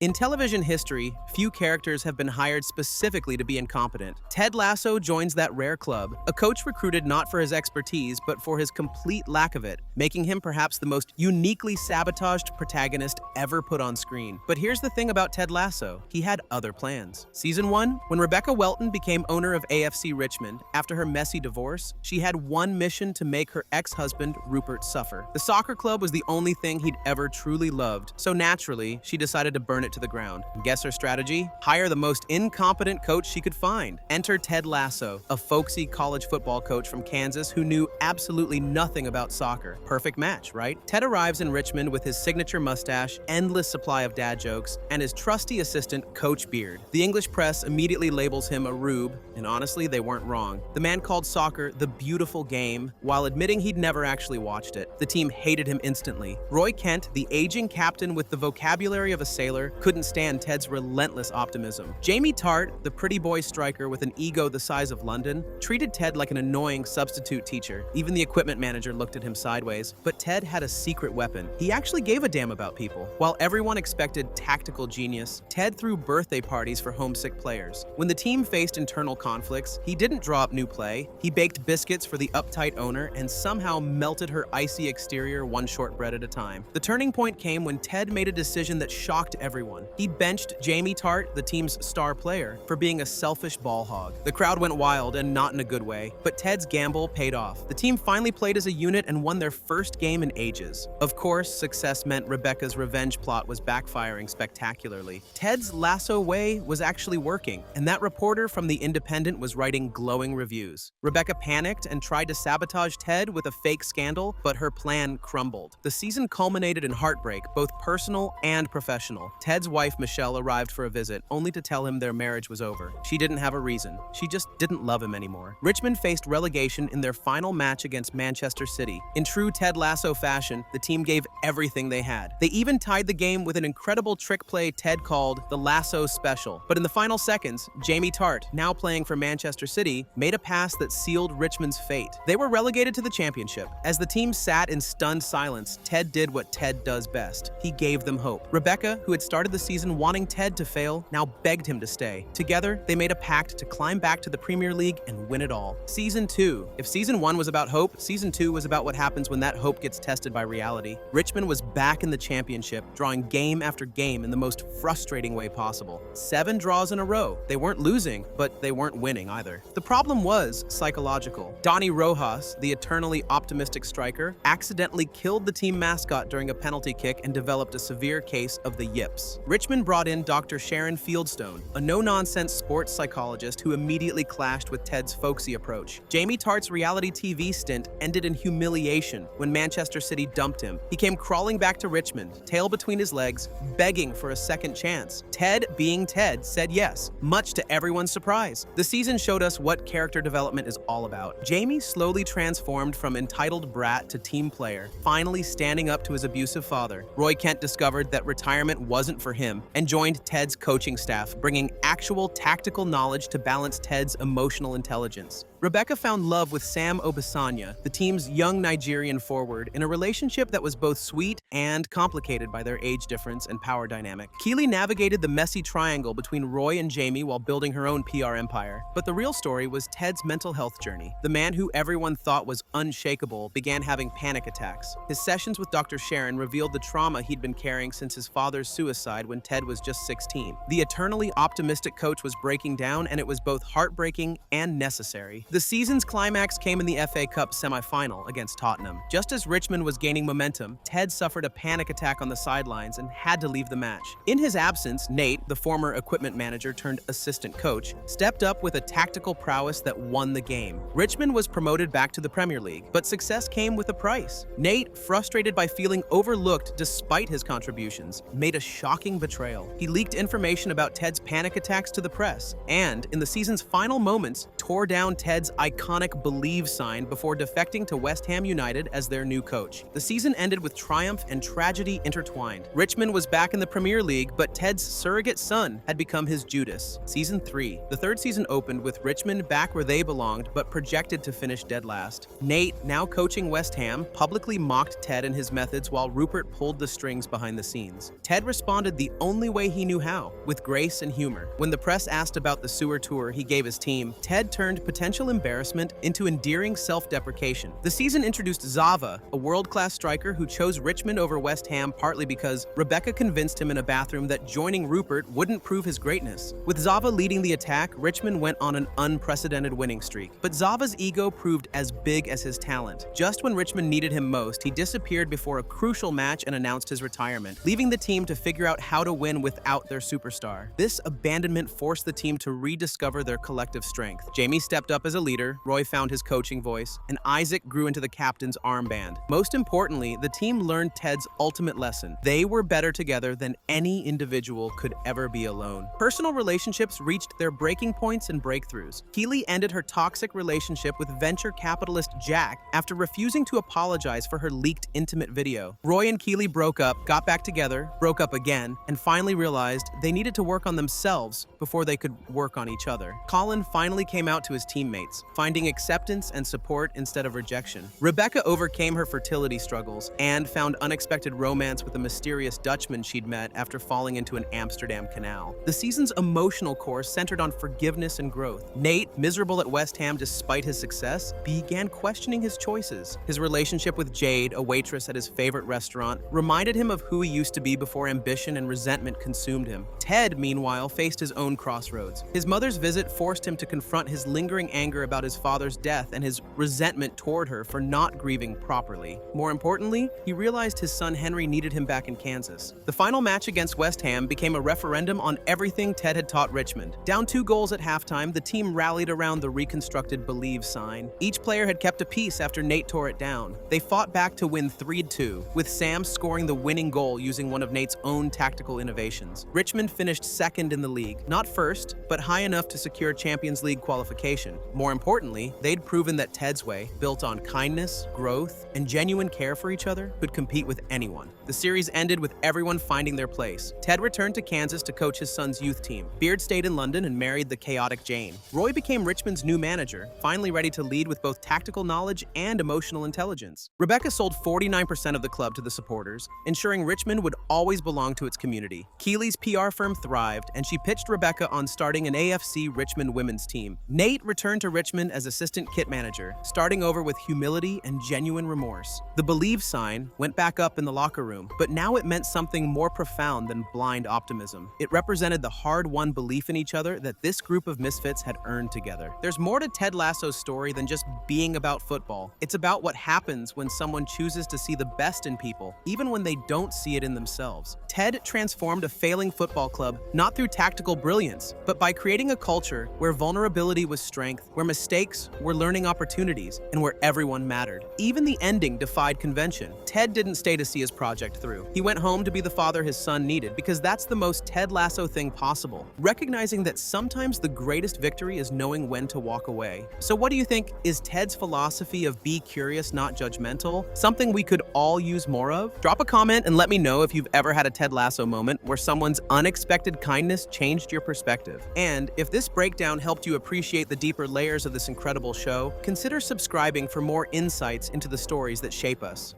In television history, few characters have been hired specifically to be incompetent. Ted Lasso joins that rare club, a coach recruited not for his expertise, but for his complete lack of it, making him perhaps the most uniquely sabotaged protagonist ever put on screen. But here's the thing about Ted Lasso, he had other plans. Season 1, when Rebecca Welton became owner of AFC Richmond after her messy divorce, she had one mission to make her ex-husband, Rupert, suffer. The soccer club was the only thing he'd ever truly loved, so naturally, she decided to burn it to the ground. Guess her strategy? Hire the most incompetent coach she could find. Enter Ted Lasso, a folksy college football coach from Kansas who knew absolutely nothing about soccer. Perfect match, right? Ted arrives in Richmond with his signature mustache, endless supply of dad jokes, and his trusty assistant, Coach Beard. The English press immediately labels him a rube, and honestly, they weren't wrong. The man called soccer the beautiful game, while admitting he'd never actually watched it. The team hated him instantly. Roy Kent, the aging captain with the vocabulary of a sailor, couldn't stand Ted's relentless optimism. Jamie Tart, the pretty boy striker with an ego the size of London, treated Ted like an annoying substitute teacher. Even the equipment manager looked at him sideways. But Ted had a secret weapon. He actually gave a damn about people. While everyone expected tactical genius, Ted threw birthday parties for homesick players. When the team faced internal conflicts, he didn't draw up new play. He baked biscuits for the uptight owner and somehow melted her icy exterior one shortbread at a time. The turning point came when Ted made a decision that shocked everyone. He benched Jamie Tart, the team's star player, for being a selfish ball hog. The crowd went wild, and not in a good way, but Ted's gamble paid off. The team finally played as a unit and won their first game in ages. Of course, success meant Rebecca's revenge plot was backfiring spectacularly. Ted's Lasso way was actually working, and that reporter from The Independent was writing glowing reviews. Rebecca panicked and tried to sabotage Ted with a fake scandal, but her plan crumbled. The season culminated in heartbreak, both personal and professional. Ted's wife, Michelle, arrived for a visit, only to tell him their marriage was over. She didn't have a reason. She just didn't love him anymore. Richmond faced relegation in their final match against Manchester City. In true Ted Lasso fashion, the team gave everything they had. They even tied the game with an incredible trick play Ted called the Lasso Special. But in the final seconds, Jamie Tart, now playing for Manchester City, made a pass that sealed Richmond's fate. They were relegated to the championship. As the team sat in stunned silence, Ted did what Ted does best. He gave them hope. Rebecca, who had started the season wanting Ted to fail, now begged him to stay. Together, they made a pact to climb back to the Premier League and win it all. Season 2. If Season 1 was about hope, Season 2 was about what happens when that hope gets tested by reality. Richmond was back in the championship, drawing game after game in the most frustrating way possible. 7 draws in a row. They weren't losing, but they weren't winning either. The problem was psychological. Donny Rojas, the eternally optimistic striker, accidentally killed the team mascot during a penalty kick and developed a severe case of the yips. Richmond brought in Dr. Sharon Fieldstone, a no-nonsense sports psychologist who immediately clashed with Ted's folksy approach. Jamie Tart's reality TV stint ended in humiliation when Manchester City dumped him. He came crawling back to Richmond, tail between his legs, begging for a second chance. Ted, being Ted, said yes, much to everyone's surprise. The season showed us what character development is all about. Jamie slowly transformed from entitled brat to team player, finally standing up to his abusive father. Roy Kent discovered that retirement wasn't for him and joined Ted's coaching staff, bringing actual tactical knowledge to balance Ted's emotional intelligence. Rebecca found love with Sam Obisanya, the team's young Nigerian forward, in a relationship that was both sweet and complicated by their age difference and power dynamic. Keely navigated the messy triangle between Roy and Jamie while building her own PR empire. But the real story was Ted's mental health journey. The man who everyone thought was unshakable began having panic attacks. His sessions with Dr. Sharon revealed the trauma he'd been carrying since his father's suicide when Ted was just 16. The eternally optimistic coach was breaking down, and it was both heartbreaking and necessary. The season's climax came in the FA Cup semi-final against Tottenham. Just as Richmond was gaining momentum, Ted suffered a panic attack on the sidelines and had to leave the match. In his absence, Nate, the former equipment manager turned assistant coach, stepped up with a tactical prowess that won the game. Richmond was promoted back to the Premier League, but success came with a price. Nate, frustrated by feeling overlooked despite his contributions, made a shocking betrayal. He leaked information about Ted's panic attacks to the press, and in the season's final moments, tore down Ted's Ted's iconic Believe sign before defecting to West Ham United as their new coach. The season ended with triumph and tragedy intertwined. Richmond was back in the Premier League, but Ted's surrogate son had become his Judas. Season 3. The third season opened with Richmond back where they belonged, but projected to finish dead last. Nate, now coaching West Ham, publicly mocked Ted and his methods while Rupert pulled the strings behind the scenes. Ted responded the only way he knew how, with grace and humor. When the press asked about the sewer tour he gave his team, Ted turned potential embarrassment into endearing self-deprecation. The season introduced Zava, a world-class striker who chose Richmond over West Ham partly because Rebecca convinced him in a bathroom that joining Rupert wouldn't prove his greatness. With Zava leading the attack, Richmond went on an unprecedented winning streak. But Zava's ego proved as big as his talent. Just when Richmond needed him most, he disappeared before a crucial match and announced his retirement, leaving the team to figure out how to win without their superstar. This abandonment forced the team to rediscover their collective strength. Jamie stepped up as a leader, Roy found his coaching voice, and Isaac grew into the captain's armband. Most importantly, the team learned Ted's ultimate lesson. They were better together than any individual could ever be alone. Personal relationships reached their breaking points and breakthroughs. Keely ended her toxic relationship with venture capitalist Jack after refusing to apologize for her leaked intimate video. Roy and Keely broke up, got back together, broke up again, and finally realized they needed to work on themselves before they could work on each other. Colin finally came out to his teammates, finding acceptance and support instead of rejection. Rebecca overcame her fertility struggles and found unexpected romance with a mysterious Dutchman she'd met after falling into an Amsterdam canal. The season's emotional core centered on forgiveness and growth. Nate, miserable at West Ham despite his success, began questioning his choices. His relationship with Jade, a waitress at his favorite restaurant, reminded him of who he used to be before ambition and resentment consumed him. Ted, meanwhile, faced his own crossroads. His mother's visit forced him to confront his lingering anger about his father's death and his resentment toward her for not grieving properly. More importantly, he realized his son Henry needed him back in Kansas. The final match against West Ham became a referendum on everything Ted had taught Richmond. Down 2 goals at halftime, the team rallied around the reconstructed Believe sign. Each player had kept a piece after Nate tore it down. They fought back to win 3-2, with Sam scoring the winning goal using one of Nate's own tactical innovations. Richmond finished second in the league, not first, but high enough to secure Champions League qualification. More importantly, they'd proven that Ted's way, built on kindness, growth, and genuine care for each other, could compete with anyone. The series ended with everyone finding their place. Ted returned to Kansas to coach his son's youth team. Beard stayed in London and married the chaotic Jane. Roy became Richmond's new manager, finally ready to lead with both tactical knowledge and emotional intelligence. Rebecca sold 49% of the club to the supporters, ensuring Richmond would always belong to its community. Keely's PR firm thrived, and she pitched Rebecca on starting an AFC Richmond women's team. Nate returned to Richmond as assistant kit manager, starting over with humility and genuine remorse. The Believe sign went back up in the locker room, but now it meant something more profound than blind optimism. It represented the hard-won belief in each other that this group of misfits had earned together. There's more to Ted Lasso's story than just being about football. It's about what happens when someone chooses to see the best in people, even when they don't see it in themselves. Ted transformed a failing football club not through tactical brilliance, but by creating a culture where vulnerability was strength, where mistakes were learning opportunities, and where everyone mattered. Even the ending defied convention. Ted didn't stay to see his project through. He went home to be the father his son needed, because that's the most Ted Lasso thing possible. Recognizing that sometimes the greatest victory is knowing when to walk away. So what do you think? Is Ted's philosophy of be curious, not judgmental, something we could all use more of? Drop a comment and let me know if you've ever had a Ted Lasso moment where someone's unexpected kindness changed your perspective. And if this breakdown helped you appreciate the deeper layers of this incredible show, consider subscribing for more insights into the stories that shape us.